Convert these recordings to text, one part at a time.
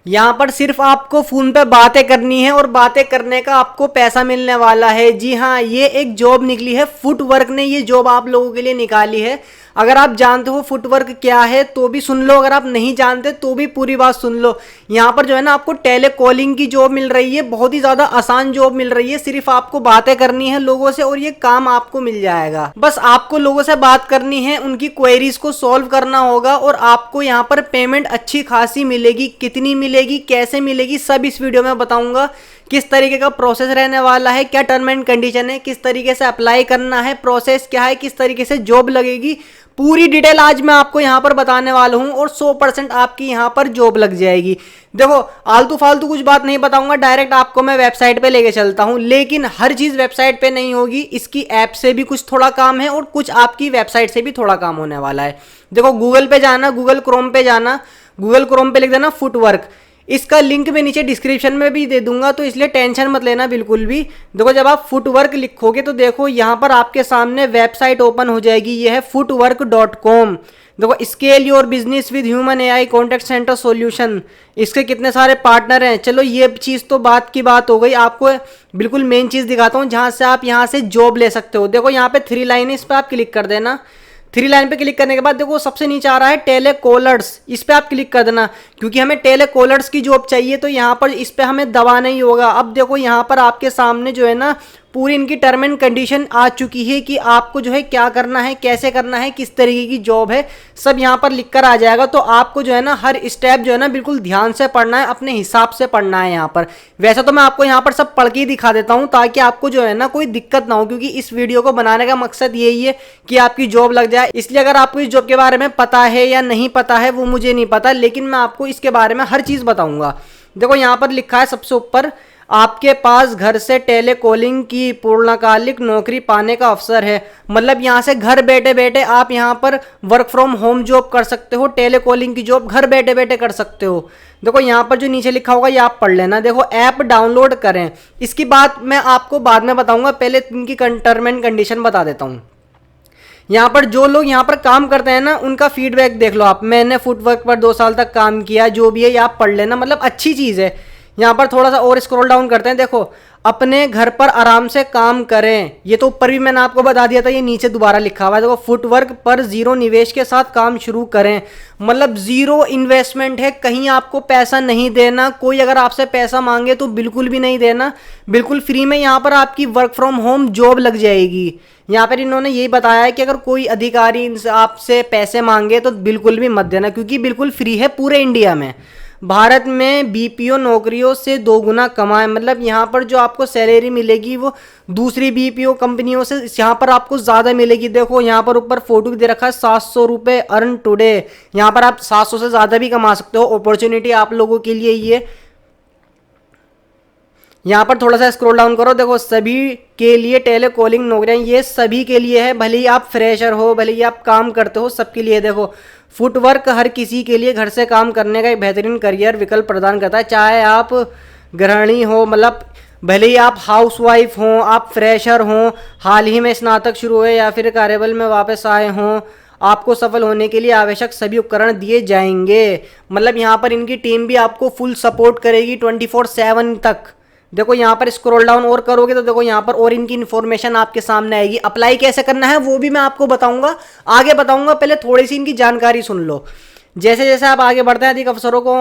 यहाँ पर सिर्फ आपको फोन पे बातें करनी है और बातें करने का आपको पैसा मिलने वाला है। जी हाँ, ये एक जॉब निकली है, फुटवर्क ने ये जॉब आप लोगों के लिए निकाली है। अगर आप जानते हो फुटवर्क क्या है तो भी सुन लो, अगर आप नहीं जानते तो भी पूरी बात सुन लो। यहाँ पर जो है ना आपको टेलीकॉलिंग की जॉब मिल रही है, बहुत ही ज़्यादा आसान जॉब मिल रही है। सिर्फ आपको बातें करनी है लोगों से और ये काम आपको मिल जाएगा। बस आपको लोगों से बात करनी है, उनकी क्वेरीज को सॉल्व करना होगा और आपको यहाँ पर पेमेंट अच्छी खासी मिलेगी। कितनी मिलेगी, कैसे मिलेगी, सब इस वीडियो में बताऊंगा। किस तरीके का प्रोसेस रहने वाला है, क्या टर्म एंड कंडीशन है, किस तरीके से अप्लाई करना है, प्रोसेस क्या है, किस तरीके से जॉब लगेगी, पूरी डिटेल आज मैं आपको यहां पर बताने वाला हूं और 100% आपकी यहां पर जॉब लग जाएगी। देखो, आलतू फालतू कुछ बात नहीं बताऊंगा, डायरेक्ट आपको मैं वेबसाइट पे लेके चलता हूं। लेकिन हर चीज वेबसाइट पे नहीं होगी, इसकी ऐप से भी कुछ थोड़ा काम है और कुछ आपकी वेबसाइट से भी थोड़ा काम होने वाला है। देखो, गूगल पे जाना, गूगल क्रोम पे जाना, गूगल क्रोम पे लिख देना फुटवर्क। इसका लिंक मैं नीचे डिस्क्रिप्शन में भी दे दूंगा, तो इसलिए टेंशन मत लेना बिल्कुल भी। देखो, जब आप फुटवर्क लिखोगे तो देखो यहाँ पर आपके सामने वेबसाइट ओपन हो जाएगी। ये है footwork.com। देखो, scale your business with human AI contact centre solution. इसके कितने सारे पार्टनर हैं। चलो, ये चीज़ तो बात की बात हो गई। आपको बिल्कुल मेन चीज़ दिखाता हूँ जहाँ से आप यहाँ से जॉब ले सकते हो। देखो, यहाँ पे 3 लाइन है, इस पर आप क्लिक कर देना। 3 लाइन पे क्लिक करने के बाद देखो सबसे नीचे आ रहा है टेलीकॉलर्स, इस पे आप क्लिक कर देना, क्योंकि हमें टेलीकॉलर्स की जॉब चाहिए। तो यहाँ पर इस पे हमें दबाना ही होगा। अब देखो, यहाँ पर आपके सामने जो है ना पूरी इनकी टर्म एंड कंडीशन आ चुकी है कि आपको जो है क्या करना है, कैसे करना है, किस तरीके की जॉब है, सब यहाँ पर लिख कर आ जाएगा। तो आपको जो है ना हर स्टेप जो है ना बिल्कुल ध्यान से पढ़ना है, अपने हिसाब से पढ़ना है। यहाँ पर वैसे तो मैं आपको यहाँ पर सब पढ़ के ही दिखा देता हूँ ताकि आपको जो है ना कोई दिक्कत ना हो, क्योंकि इस वीडियो को बनाने का मकसद यही है कि आपकी जॉब लग जाए। इसलिए अगर आपको इस जॉब के बारे में पता है या नहीं पता है वो मुझे नहीं पता, लेकिन मैं आपको इसके बारे में हर चीज़ बताऊंगा। देखो, यहाँ पर लिखा है सबसे ऊपर, आपके पास घर से टेलीकॉलिंग की पूर्णकालिक नौकरी पाने का अवसर है। मतलब यहाँ से घर बैठे बैठे आप यहाँ पर वर्क फ्रॉम होम जॉब कर सकते हो, टेलीकॉलिंग की जॉब घर बैठे बैठे कर सकते हो। देखो, यहाँ पर जो नीचे लिखा होगा ये आप पढ़ लेना। देखो, ऐप डाउनलोड करें, इसकी बात मैं आपको बाद में बताऊंगा, पहले इनकी टर्म एंड कंडीशन बता देता हूँ। यहाँ पर जो लोग यहाँ पर काम करते हैं ना उनका फीडबैक देख लो आप। मैंने फुटवर्क पर 2 साल तक काम किया, जो भी है ये आप पढ़ लेना, मतलब अच्छी चीज़ है। यहाँ पर थोड़ा सा और स्क्रॉल डाउन करते हैं। देखो, अपने घर पर आराम से काम करें, ये तो ऊपर भी मैंने आपको बता दिया था, ये नीचे दोबारा लिखा हुआ है। देखो, फुटवर्क पर 0 निवेश के साथ काम शुरू करें, मतलब 0 इन्वेस्टमेंट है, कहीं आपको पैसा नहीं देना। कोई अगर आपसे पैसा मांगे तो बिल्कुल भी नहीं देना, बिल्कुल फ्री में यहाँ पर आपकी वर्क फ्रॉम होम जॉब लग जाएगी। यहाँ पर इन्होंने यही बताया है कि अगर कोई अधिकारी आपसे पैसे मांगे तो बिल्कुल भी मत देना, क्योंकि बिल्कुल फ्री है पूरे इंडिया में। भारत में बीपीओ नौकरियों से 2 गुना कमाएं, मतलब यहाँ पर जो आपको सैलरी मिलेगी वो दूसरी बीपीओ कंपनियों से यहाँ पर आपको ज़्यादा मिलेगी। देखो, यहाँ पर ऊपर फोटो भी दे रखा है, 700 रुपये अर्न टुडे। यहाँ पर आप 700 से ज़्यादा भी कमा सकते हो। अपॉर्चुनिटी आप लोगों के लिए ये। यहाँ पर थोड़ा सा स्क्रॉल डाउन करो। देखो, सभी के लिए टेलीकॉलिंग नौकरियाँ, ये सभी के लिए है, भले ही आप फ्रेशर हो, भले ही आप काम करते हो, सबके लिए। देखो, फुटवर्क हर किसी के लिए घर से काम करने का एक बेहतरीन करियर विकल्प प्रदान करता है। चाहे आप गृहिणी हो, मतलब भले ही आप हाउसवाइफ हो, आप फ्रेशर हो, हाल ही में स्नातक शुरू हुए या फिर कार्यबल में वापस आए हों, आपको सफल होने के लिए आवश्यक सभी उपकरण दिए जाएंगे। मतलब यहाँ पर इनकी टीम भी आपको फुल सपोर्ट करेगी 24/7 तक। देखो, यहाँ पर स्क्रॉल डाउन और करोगे तो देखो यहाँ पर और इनकी इन्फॉर्मेशन आपके सामने आएगी। अप्लाई कैसे करना है वो भी मैं आपको बताऊंगा, आगे बताऊंगा। पहले थोड़ी सी इनकी जानकारी सुन लो। जैसे जैसे आप आगे बढ़ते हैं अधिक अवसरों को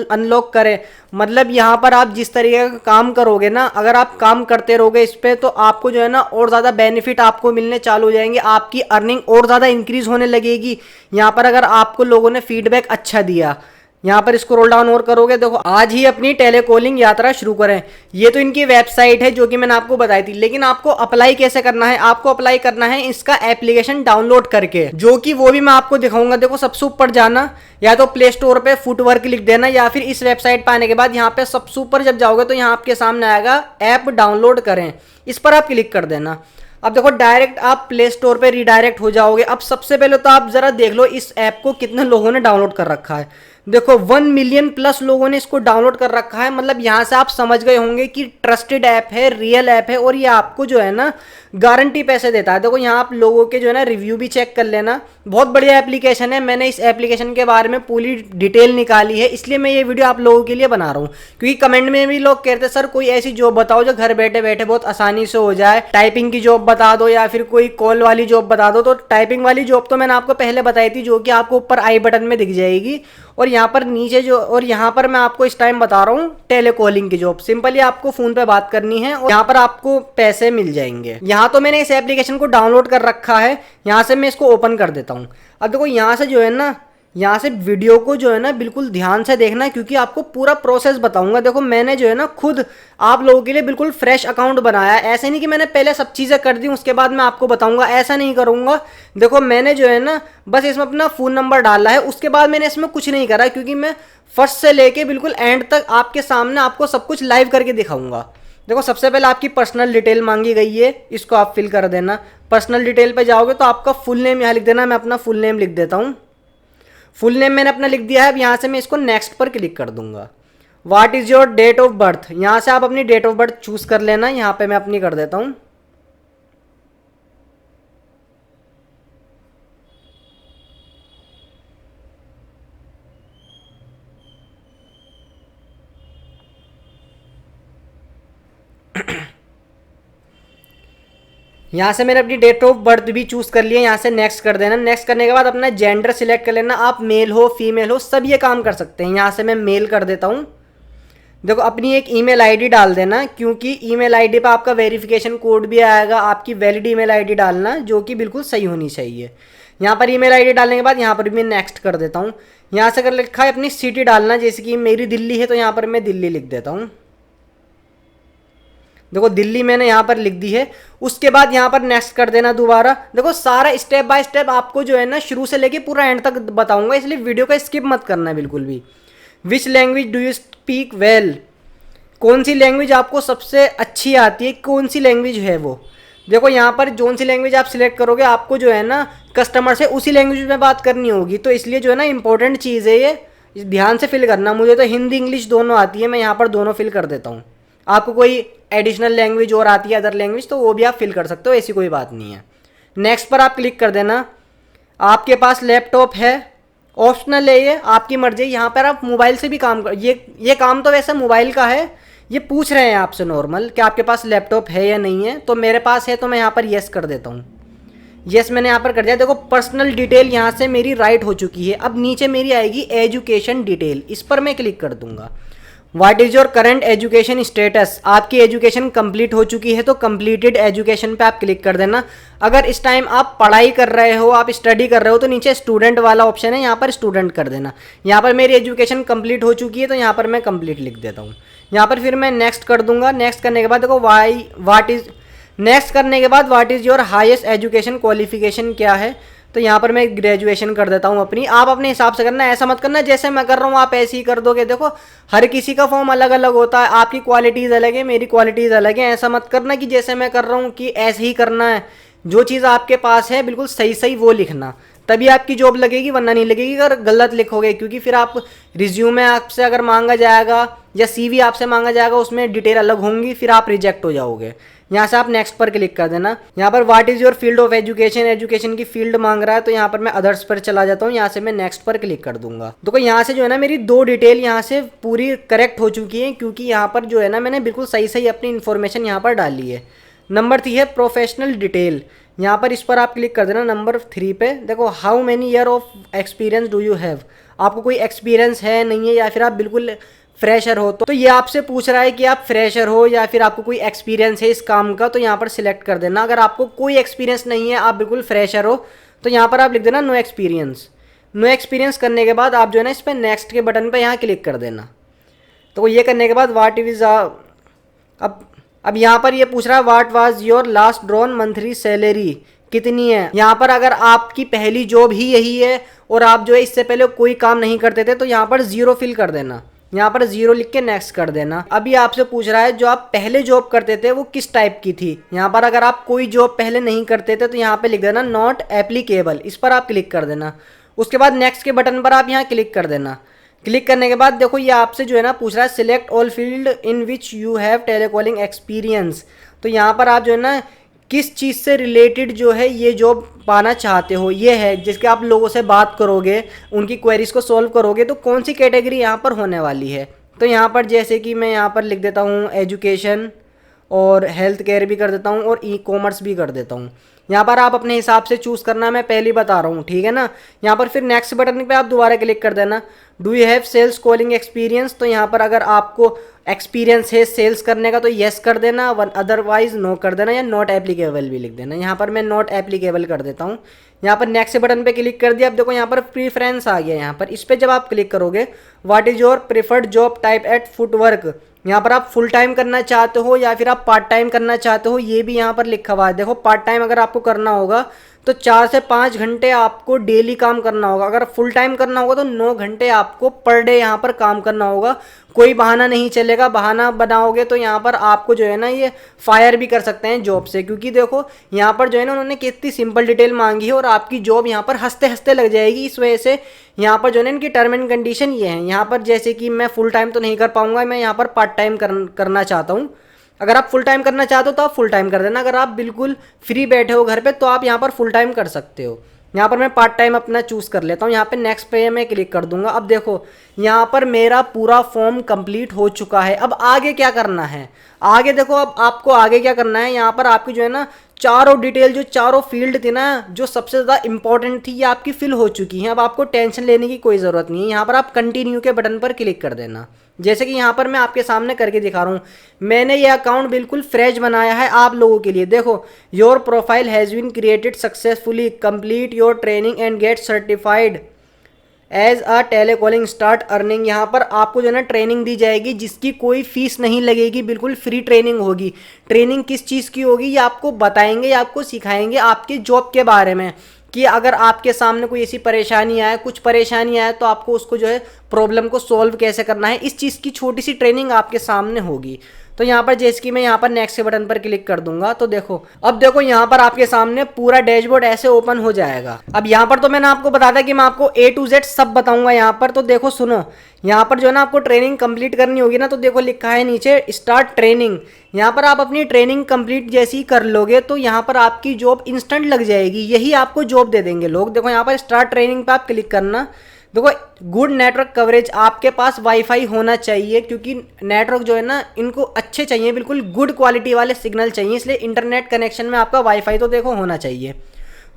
अनलॉक करें, मतलब यहाँ पर आप जिस तरीके का काम करोगे ना, अगर आप काम करते रहोगे इस पर तो आपको जो है ना और ज़्यादा बेनिफिट आपको मिलने चालू हो जाएंगे, आपकी अर्निंग और ज़्यादा इंक्रीज होने लगेगी। यहाँ पर अगर आपको लोगों ने फीडबैक अच्छा दिया, यहाँ पर स्क्रॉल डाउन और करोगे, देखो, आज ही अपनी टेलीकॉलिंग यात्रा शुरू करें। ये तो इनकी वेबसाइट है जो कि मैंने आपको बताई थी। लेकिन आपको अप्लाई कैसे करना है, आपको अप्लाई करना है इसका एप्लीकेशन डाउनलोड करके, जो कि वो भी मैं आपको दिखाऊंगा। देखो, सबसे ऊपर जाना, या तो प्ले स्टोर पे फुटवर्क लिख देना, या फिर इस वेबसाइट पर आने के बाद यहाँ पे सबसे ऊपर जब जाओगे तो यहाँ आपके सामने आएगा ऐप डाउनलोड करें, इस पर आप क्लिक कर देना। अब देखो, डायरेक्ट आप प्ले स्टोर पे रिडायरेक्ट हो जाओगे। अब सबसे पहले तो आप जरा देख लो इस ऐप को कितने लोगों ने डाउनलोड कर रखा है। देखो 1 मिलियन प्लस लोगों ने इसको डाउनलोड कर रखा है। मतलब यहाँ से आप समझ गए होंगे कि ट्रस्टेड ऐप है, रियल ऐप है और ये आपको जो है ना गारंटी पैसे देता है। देखो यहाँ आप लोगों के जो है ना रिव्यू भी चेक कर लेना। बहुत बढ़िया एप्लीकेशन है। मैंने इस एप्लीकेशन के बारे में पूरी डिटेल निकाली है, इसलिए मैं ये वीडियो आप लोगों के लिए बना रहा हूँ। क्योंकि कमेंट में भी लोग कहते हैं सर कोई ऐसी जॉब बताओ जो घर बैठे बैठे बहुत आसानी से हो जाए, टाइपिंग की जॉब बता दो या फिर कोई कॉल वाली जॉब बता दो। तो टाइपिंग वाली जॉब तो मैंने आपको पहले बताई थी, जो कि आपको ऊपर आई बटन में दिख जाएगी। और यहाँ पर नीचे जो, और यहाँ पर मैं आपको इस टाइम बता रहा हूँ टेलीकॉलिंग की जॉब। सिंपली आपको फोन पे बात करनी है और यहाँ पर आपको पैसे मिल जाएंगे। यहाँ तो मैंने इस एप्लीकेशन को डाउनलोड कर रखा है। यहाँ से मैं इसको ओपन कर देता हूँ। अब देखो यहाँ से जो है ना, यहाँ से वीडियो को जो है ना बिल्कुल ध्यान से देखना है, क्योंकि आपको पूरा प्रोसेस बताऊंगा। देखो मैंने जो है ना खुद आप लोगों के लिए बिल्कुल फ्रेश अकाउंट बनाया है। ऐसे नहीं कि मैंने पहले सब चीज़ें कर दी उसके बाद मैं आपको बताऊंगा, ऐसा नहीं करूंगा। देखो मैंने जो है ना बस इसमें अपना फ़ोन नंबर डाला है, उसके बाद मैंने इसमें कुछ नहीं करा, क्योंकि मैं फर्स्ट से लेके बिल्कुल एंड तक आपके सामने आपको सब कुछ लाइव करके दिखाऊंगा। देखो सबसे पहले आपकी पर्सनल डिटेल मांगी गई है, इसको आप फिल कर देना। पर्सनल डिटेल पे जाओगे तो आपका फुल नेम यहाँ लिख देना। मैं अपना फुल नेम लिख देता हूँ। फुल नेम मैंने अपना लिख दिया है। अब यहाँ से मैं इसको नेक्स्ट पर क्लिक कर दूंगा। What is your date of birth, यहाँ से आप अपनी डेट ऑफ बर्थ चूज कर लेना। यहाँ पे मैं अपनी कर देता हूँ। यहाँ से मैंने अपनी डेट ऑफ बर्थ भी चूज कर लिया। यहाँ से नेक्स्ट कर देना। नेक्स्ट करने के बाद अपना जेंडर सिलेक्ट कर लेना। आप मेल हो फीमेल हो सब ये काम कर सकते हैं। यहाँ से मैं मेल कर देता हूँ। देखो अपनी एक ईमेल आईडी डाल देना, क्योंकि ईमेल आईडी पे आपका वेरिफिकेशन कोड भी आएगा। आपकी वैलिड ईमेल आईडी डालना जो कि बिल्कुल सही होनी चाहिए। यहाँ पर ईमेल आईडी डालने के बाद यहाँ पर भी मैं नेक्स्ट कर देता हूँ। यहाँ से कर लिखा है अपनी सिटी डालना, जैसे कि मेरी दिल्ली है तो यहाँ पर मैं दिल्ली लिख देता हूँ। देखो दिल्ली मैंने यहाँ पर लिख दी है। उसके बाद यहाँ पर नेक्स्ट कर देना दोबारा। देखो सारा स्टेप बाय स्टेप आपको जो है ना शुरू से लेके पूरा एंड तक बताऊंगा, इसलिए वीडियो का स्किप मत करना बिल्कुल भी। Which language do you speak well, कौन सी लैंग्वेज आपको सबसे अच्छी आती है, कौन सी लैंग्वेज है वो। देखो यहाँ पर जोन सी लैंग्वेज आप सिलेक्ट करोगे आपको जो है ना कस्टमर से उसी लैंग्वेज में बात करनी होगी। तो इसलिए जो है ना इंपॉर्टेंट चीज़ है ये, ध्यान से फिल करना। मुझे तो हिंदी इंग्लिश दोनों आती है, मैं यहाँ पर दोनों फिल कर देता हूँ। आपको कोई एडिशनल लैंग्वेज और आती है अदर लैंग्वेज तो वो भी आप फिल कर सकते हो, ऐसी कोई बात नहीं है। नेक्स्ट पर आप क्लिक कर देना। आपके पास लैपटॉप है, ऑप्शनल है ये, आपकी मर्जी। यहाँ पर आप मोबाइल से भी काम कर, ये काम तो वैसे मोबाइल का है। ये पूछ रहे हैं आपसे नॉर्मल कि आपके पास लैपटॉप है या नहीं है, तो मेरे पास है तो मैं यहाँ पर येस कर देता हूँ। येस मैंने यहाँ पर कर दिया। देखो पर्सनल डिटेल यहाँ से मेरी राइट हो चुकी है। अब नीचे मेरी आएगी एजुकेशन डिटेल, इस पर मैं क्लिक कर दूंगा। What is your current education status, आपकी एजुकेशन कंप्लीट हो चुकी है तो कंप्लीटेड एजुकेशन पे आप क्लिक कर देना। अगर इस टाइम आप पढ़ाई कर रहे हो, आप स्टडी कर रहे हो, तो नीचे स्टूडेंट वाला ऑप्शन है, यहाँ पर स्टूडेंट कर देना। यहाँ पर मेरी एजुकेशन कंप्लीट हो चुकी है तो यहाँ पर मैं कंप्लीट लिख देता हूँ। यहाँ पर फिर मैं नेक्स्ट कर दूंगा। नेक्स्ट करने के बाद देखो नेक्स्ट करने के बाद what is your highest education qualification क्या है, तो यहाँ पर मैं ग्रेजुएशन कर देता हूँ अपनी। आप अपने हिसाब से करना, ऐसा मत करना जैसे मैं कर रहा हूँ आप ऐसे ही कर दोगे। देखो हर किसी का फॉर्म अलग अलग होता है, आपकी क्वालिटीज़ अलग है, मेरी क्वालिटीज़ अलग है। ऐसा मत करना कि जैसे मैं कर रहा हूँ कि ऐसे ही करना है। जो चीज़ आपके पास है बिल्कुल सही सही वो लिखना, तभी आपकी जॉब लगेगी, वरना नहीं लगेगी अगर गलत लिखोगे। क्योंकि फिर आप रिज्यूमे आपसे अगर मांगा जाएगा या सीवी आपसे मांगा जाएगा, उसमें डिटेल अलग होंगी, फिर आप रिजेक्ट हो जाओगे। यहाँ से आप नेक्स्ट पर क्लिक कर देना। यहाँ पर what is your field of education, education की फील्ड मांग रहा है तो यहाँ पर मैं अदर्स पर चला जाता हूँ। यहाँ से मैं नेक्स्ट पर क्लिक कर दूंगा। तो यहाँ से जो है ना मेरी 2 डिटेल यहाँ से पूरी करेक्ट हो चुकी है, क्योंकि यहाँ पर जो है ना मैंने बिल्कुल सही सही अपनी इन्फॉर्मेशन यहाँ पर डाली है। नंबर 3 है प्रोफेशनल डिटेल, यहाँ पर इस पर आप क्लिक कर देना। नंबर 3 पे देखो how many year of experience do you have, आपको कोई एक्सपीरियंस है नहीं है या फिर आप बिल्कुल फ्रेशर हो। तो ये आपसे पूछ रहा है कि आप फ्रेशर हो या फिर आपको कोई एक्सपीरियंस है इस काम का, तो यहाँ पर सिलेक्ट कर देना। अगर आपको कोई एक्सपीरियंस नहीं है, आप बिल्कुल फ्रेशर हो, तो यहाँ पर आप लिख देना नो एक्सपीरियंस। नो एक्सपीरियंस करने के बाद आप जो है ना इस पर नेक्स्ट के बटन पर यहाँ क्लिक कर देना। तो ये करने के बाद व्हाट इज अब यहाँ पर ये पूछ रहा है what was your last drawn monthly salary, कितनी है। यहाँ पर अगर आपकी पहली जॉब ही यही है और आप जो है इससे पहले कोई काम नहीं करते थे, तो यहाँ पर 0 फिल कर देना। यहाँ पर 0 लिख के नेक्स्ट कर देना। अभी आपसे पूछ रहा है जो आप पहले जॉब करते थे वो किस टाइप की थी। यहाँ पर अगर आप कोई जॉब पहले नहीं करते थे तो यहाँ पे लिख देना नॉट एप्लीकेबल, इस पर आप क्लिक कर देना। उसके बाद नेक्स्ट के बटन पर आप यहाँ क्लिक कर देना। क्लिक करने के बाद देखो ये आपसे जो है ना पूछ रहा है select all field in which you have telecalling experience. तो यहाँ पर आप जो है ना किस चीज़ से रिलेटेड जो है ये जॉब पाना चाहते हो, ये है जिसके आप लोगों से बात करोगे, उनकी क्वेरीज को सॉल्व करोगे, तो कौन सी कैटेगरी यहाँ पर होने वाली है। तो यहाँ पर जैसे कि मैं यहाँ पर लिख देता हूँ एजुकेशन और हेल्थ केयर भी कर देता हूँ और ई कॉमर्स भी कर देता हूँ। यहाँ पर आप अपने हिसाब से चूज़ करना, मैं पहले ही बता रहा हूँ, ठीक है ना। यहाँ पर फिर नेक्स्ट बटन पे आप दोबारा क्लिक कर देना। Do you have sales calling experience, तो यहाँ पर अगर आपको एक्सपीरियंस है सेल्स करने का तो येस कर देना, वन अदरवाइज नो कर देना, या नॉट एप्लीकेबल भी लिख देना। यहाँ पर मैं नॉट एप्लीकेबल कर देता हूँ। यहाँ पर नेक्स्ट बटन पे क्लिक कर दिया। अब देखो यहाँ पर प्रीफ्रेंस आ गया। यहाँ पर इस पर जब आप क्लिक करोगे, what is your preferred job type at footwork, यहाँ पर आप फुल टाइम करना चाहते हो या फिर आप पार्ट टाइम करना चाहते हो, ये भी यहाँ पर लिखा हुआ है। देखो पार्ट टाइम अगर आपको करना होगा तो 4 से 5 घंटे आपको डेली काम करना होगा। अगर फुल टाइम करना होगा तो 9 घंटे आपको पर डे यहाँ पर काम करना होगा। कोई बहाना नहीं चलेगा, बहाना बनाओगे तो यहाँ पर आपको जो है ना ये फायर भी कर सकते हैं जॉब से, क्योंकि देखो यहाँ पर जो है ना उन्होंने कितनी सिंपल डिटेल मांगी है और आपकी जॉब यहाँ पर हंसते हंसते लग जाएगी। इस वजह से यहाँ पर जो है ना इनकी टर्म एंड कंडीशन ये है। यहाँ पर जैसे कि मैं फुल टाइम तो नहीं कर पाऊंगा, मैं यहाँ पर पार्ट टाइम करना चाहता हूँ। अगर आप फुल टाइम करना चाहते हो तो आप फुल टाइम कर देना, अगर आप बिल्कुल फ्री बैठे हो घर पे तो आप यहाँ पर फुल टाइम कर सकते हो। यहाँ पर मैं पार्ट टाइम अपना चूज़ कर लेता हूँ। यहाँ पे नेक्स्ट पे मैं क्लिक कर दूंगा। अब देखो यहाँ पर मेरा पूरा फॉर्म कंप्लीट हो चुका है। अब आगे क्या करना है, आगे देखो अब आपको आगे क्या करना है। यहाँ पर आपकी जो है ना चारों डिटेल, जो चारों फील्ड थी ना जो सबसे ज़्यादा इंपॉर्टेंट थी, ये आपकी फिल हो चुकी है। अब आपको टेंशन लेने की कोई ज़रूरत नहीं है। यहाँ पर आप कंटिन्यू के बटन पर क्लिक कर देना। जैसे कि यहाँ पर मैं आपके सामने करके दिखा रहा हूँ, मैंने ये अकाउंट बिल्कुल फ्रेश बनाया है आप लोगों के लिए। देखो your profile has been created successfully, complete your training and get certified as a telecalling, start earning. यहाँ पर आपको जो है ना ट्रेनिंग दी जाएगी जिसकी कोई फीस नहीं लगेगी, बिल्कुल फ्री ट्रेनिंग होगी। ट्रेनिंग किस चीज़ की होगी ये आपको बताएंगे, आपको सिखाएंगे आपके जॉब के बारे में, कि अगर आपके सामने कोई ऐसी परेशानी आए, कुछ परेशानी आए तो आपको उसको जो है प्रॉब्लम को सॉल्व कैसे करना है, इस चीज़ की छोटी सी ट्रेनिंग आपके सामने होगी। तो यहाँ पर जैसे कि मैं यहाँ पर नेक्स्ट के बटन पर क्लिक कर दूंगा तो देखो अब देखो यहाँ पर आपके सामने पूरा डैशबोर्ड ऐसे ओपन हो जाएगा। अब यहाँ पर तो मैंने आपको बता था कि मैं आपको A to Z सब बताऊंगा यहाँ पर। तो देखो सुनो, यहाँ पर जो है ना आपको ट्रेनिंग कंप्लीट करनी होगी ना, तो देखो लिखा है नीचे स्टार्ट ट्रेनिंग। यहाँ पर आप अपनी ट्रेनिंग कंप्लीट जैसी ही कर लोगे तो यहाँ पर आपकी जॉब इंस्टेंट लग जाएगी, यही आपको जॉब दे देंगे लोग। देखो यहाँ पर स्टार्ट ट्रेनिंग पे आप क्लिक करना। देखो गुड नेटवर्क कवरेज, आपके पास वाईफाई होना चाहिए, क्योंकि नेटवर्क जो है ना इनको अच्छे चाहिए, बिल्कुल गुड क्वालिटी वाले सिग्नल चाहिए, इसलिए इंटरनेट कनेक्शन में आपका वाईफाई तो देखो होना चाहिए।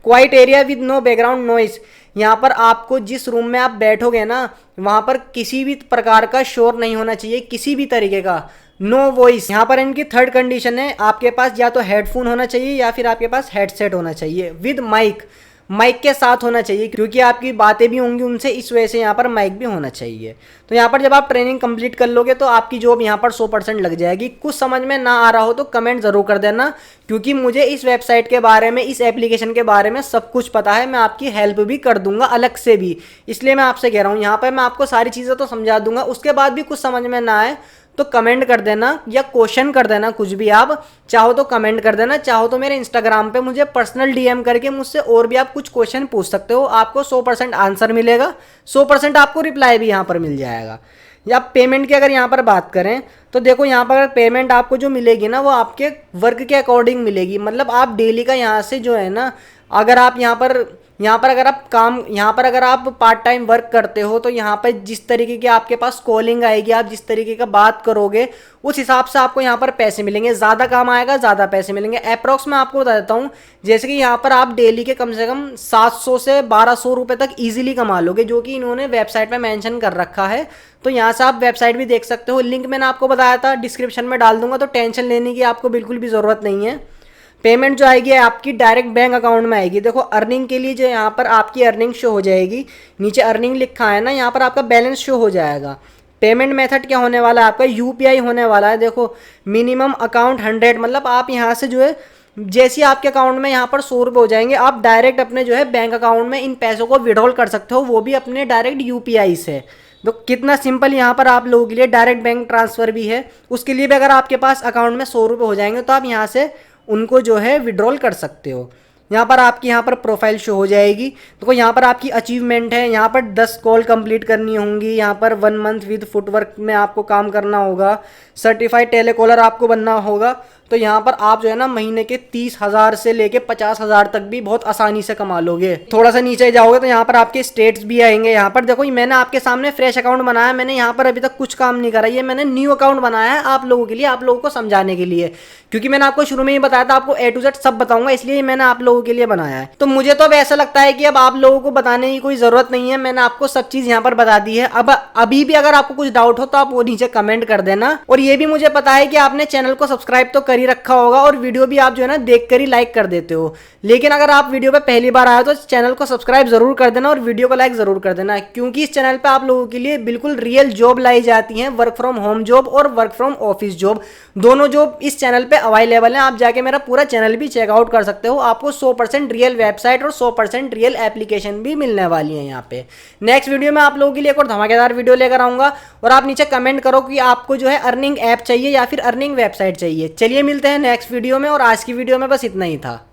Quiet area with no background noise, यहाँ पर आपको जिस रूम में आप बैठोगे ना वहाँ पर किसी भी प्रकार का शोर नहीं होना चाहिए, किसी भी तरीके का। नो वॉइस, यहाँ पर इनकी थर्ड कंडीशन है, आपके पास या तो हेडफोन होना चाहिए या फिर आपके पास हेडसेट होना चाहिए। विद माइक, माइक के साथ होना चाहिए, क्योंकि आपकी बातें भी होंगी उनसे, इस वजह से यहाँ पर माइक भी होना चाहिए। तो यहाँ पर जब आप ट्रेनिंग कंप्लीट कर लोगे तो आपकी जॉब यहाँ पर 100% लग जाएगी। कुछ समझ में ना आ रहा हो तो कमेंट ज़रूर कर देना, क्योंकि मुझे इस वेबसाइट के बारे में, इस एप्लीकेशन के बारे में सब कुछ पता है। मैं आपकी हेल्प भी कर दूंगा अलग से भी, इसलिए मैं आपसे कह रहा हूँ यहाँ पर मैं आपको सारी चीज़ें तो समझा दूंगा। उसके बाद भी कुछ समझ में ना आए तो कमेंट कर देना या क्वेश्चन कर देना, कुछ भी आप चाहो तो कमेंट कर देना, चाहो तो मेरे इंस्टाग्राम पे मुझे पर्सनल डीएम करके मुझसे और भी आप कुछ क्वेश्चन पूछ सकते हो। आपको 100% आंसर मिलेगा, 100% आपको रिप्लाई भी यहाँ पर मिल जाएगा। या पेमेंट की अगर यहाँ पर बात करें तो देखो यहाँ पर पेमेंट आपको जो मिलेगी ना वो आपके वर्क के अकॉर्डिंग मिलेगी। मतलब आप डेली का यहाँ से जो है ना, अगर आप यहाँ पर अगर आप अगर आप पार्ट टाइम वर्क करते हो तो यहाँ पर जिस तरीके की आपके पास कॉलिंग आएगी, आप जिस तरीके का बात करोगे उस हिसाब से आपको यहाँ पर पैसे मिलेंगे। ज़्यादा काम आएगा ज़्यादा पैसे मिलेंगे। अप्रॉक्स मैं आपको बता देता हूँ, जैसे कि यहाँ पर आप डेली के कम से कम 700 से 1200 रुपये तक ईजिली कमा लोगे, जो कि इन्होंने वेबसाइट में मेंशन कर रखा है। तो यहाँ से आप वेबसाइट भी देख सकते हो, लिंक मैंने आपको बताया था डिस्क्रिप्शन में डाल दूंगा, तो टेंशन लेने की आपको बिल्कुल भी ज़रूरत नहीं है। पेमेंट जो आएगी आपकी डायरेक्ट बैंक अकाउंट में आएगी। देखो अर्निंग के लिए जो यहाँ पर आपकी अर्निंग शो हो जाएगी, नीचे अर्निंग लिखा है ना, यहाँ पर आपका बैलेंस शो हो जाएगा। पेमेंट मेथड क्या होने वाला है आपका, यूपीआई होने वाला है। देखो मिनिमम अकाउंट 100, मतलब आप यहाँ से जो है जैसे आपके अकाउंट में यहाँ पर 100 रुपये हो जाएंगे, आप डायरेक्ट अपने जो है बैंक अकाउंट में इन पैसों को विड्रॉल कर सकते हो, वो भी अपने डायरेक्ट यूपीआई से। तो कितना सिंपल यहाँ पर आप लोगों के लिए डायरेक्ट बैंक ट्रांसफ़र भी है। उसके लिए भी अगर आपके पास अकाउंट में 100 रुपये हो जाएंगे तो आप यहाँ से उनको जो है विड्रॉल कर सकते हो। यहाँ पर आपकी यहाँ पर प्रोफाइल शो हो जाएगी। तो यहाँ पर आपकी अचीवमेंट है, यहाँ पर 10 कॉल कंप्लीट करनी होंगी, यहाँ पर 1 मंथ विद फुटवर्क में आपको काम करना होगा, सर्टिफाइड टेलीकॉलर आपको बनना होगा। तो यहाँ पर आप जो है ना महीने के 30,000 से लेके 50,000 तक भी बहुत आसानी से कमा लोगे। थोड़ा सा नीचे जाओगे तो यहाँ पर आपके स्टेट्स भी आएंगे। यहाँ पर देखो मैंने आपके सामने फ्रेश अकाउंट बनाया, मैंने यहाँ पर अभी तक कुछ काम नहीं करा, ये मैंने न्यू अकाउंट बनाया है आप लोगों के लिए, आप लोगों को समझाने के लिए, क्योंकि मैंने आपको शुरू में ही बताया था आपको A to Z सब बताऊंगा, इसलिए मैंने आप लोगों के लिए बनाया है। तो मुझे तो अब ऐसा लगता है कि अब आप लोगों को बताने की कोई जरूरत नहीं है, मैंने आपको सब चीज यहाँ पर बता दी है। अब अभी भी अगर आपको कुछ डाउट हो तो आप वो नीचे कमेंट कर देना। और ये भी मुझे पता है कि आपने चैनल को सब्सक्राइब तो कर ही रखा होगा और वीडियो भी आप जो है ना देख कर ही लाइक कर देते हो, लेकिन अगर आप वीडियो पे पहली बार आए हो तो चैनल को सब्सक्राइब जरूर कर देना और वीडियो को लाइक जरूर कर देना, क्योंकि इस चैनल पे आप लोगों के लिए बिल्कुल रियल जॉब लाई जाती है, वर्क फ्रॉम होम जॉब और वर्क फ्रॉम ऑफिस जॉब, दोनों जॉब इस चैनल पे अवेलेबल है। आप जाके मेरा पूरा चैनल भी चेकआउट कर सकते हो, आपको 100% रियल वेबसाइट और 100% रियल एप्लीकेशन भी मिलने वाली है यहाँ पे। नेक्स्ट वीडियो में आप लोगों के लिए एक और धमाकेदार वीडियो लेकर आऊंगा, और आप नीचे कमेंट करो कि आपको जो है अर्निंग ऐप चाहिए या फिर अर्निंग वेबसाइट चाहिए। चलिए मिलते हैं नेक्स्ट वीडियो में, और आज की वीडियो में बस इतना ही था।